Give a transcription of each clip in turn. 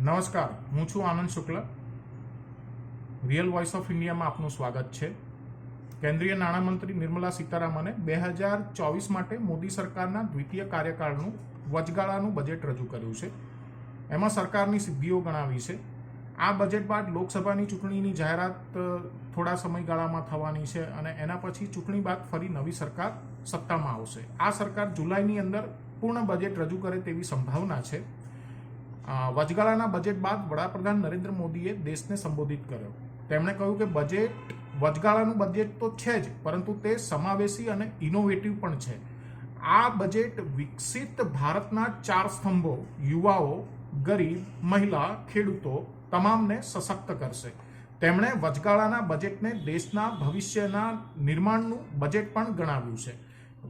નમસ્કાર, હું છું આનંદ શુક્લ. રિયલ વોઇસ ઓફ ઇન્ડિયામાં આપનું સ્વાગત છે. કેન્દ્રીય નાણામંત્રી નિર્મલા સીતારામને 2024 માટે મોદી સરકારના દ્વિતીય કાર્યકાળનું વચગાળાનું બજેટ રજૂ કર્યું છે. એમાં સરકારની સિદ્ધિઓ ગણાવી છે. આ બજેટ બાદ લોકસભાની ચૂંટણીની જાહેરાત થોડા સમયગાળામાં થવાની છે અને એના પછી ચૂંટણી બાદ ફરી નવી સરકાર સત્તામાં આવશે. આ સરકાર જુલાઈની અંદર પૂર્ણ બજેટ રજૂ કરે તેવી સંભાવના છે. વચગાળાના બજેટ બાદ વડાપ્રધાન નરેન્દ્ર મોદીએ દેશને સંબોધિત કર્યો. તેમણે કહ્યું કે વચગાળાનું બજેટ તો છે જ, પરંતુ તે સમાવેશી અને ઇનોવેટિવ પણ છે. આ બજેટ વિકસિત ભારતના 4 સ્તંભો યુવાઓ, ગરીબ, મહિલા, ખેડૂતો તમામને સશક્ત કરશે. તેમણે વચગાળાના બજેટને દેશના ભવિષ્યના નિર્માણનું બજેટ પણ ગણાવ્યું છે.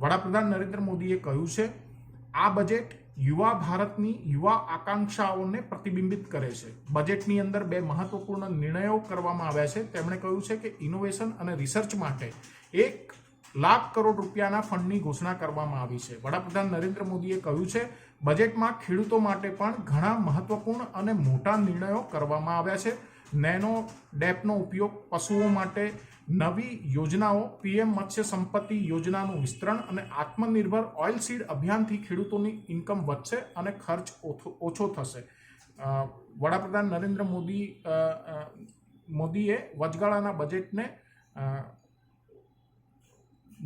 વડાપ્રધાન નરેન્દ્ર મોદીએ કહ્યું છે, આ બજેટ યુવા ભારતની યુવા આકાંક્ષાઓને પ્રતિબિંબિત કરે છે. બજેટની અંદર 2 મહત્વપૂર્ણ નિર્ણયો કરવામાં આવ્યા છે. તેમણે કહ્યું છે કે ઇનોવેશન અને રિસર્ચ માટે 1 લાખ કરોડ રૂપિયાના ફંડની ઘોષણા કરવામાં આવી છે. વડાપ્રધાન નરેન્દ્ર મોદીએ કહ્યું છે, બજેટમાં ખેડૂતો માટે પણ ઘણા મહત્વપૂર્ણ અને મોટા નિર્ણયો કરવામાં આવ્યા છે. નેનો ડેપનો ઉપયોગ, પશુઓ માટે નવી યોજનાઓ, પીએમ મત્સ્ય સંપત્તિ યોજનાનું વિસ્તરણ અને આત્મનિર્ભર ઓઇલ સીડ અભિયાનથી ખેડૂતોની ઇન્કમ વધશે અને ખર્ચ ઓછો થશે. વડાપ્રધાન નરેન્દ્ર મોદીએ વચગાળાના બજેટને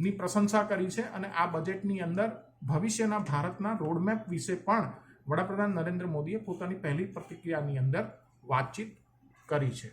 ની પ્રશંસા કરી છે અને આ બજેટની અંદર ભવિષ્યના ભારતના રોડમેપ વિશે પણ વડાપ્રધાન નરેન્દ્ર મોદીએ પોતાની પહેલી પ્રતિક્રિયાની અંદર વાતચીત કરી છે.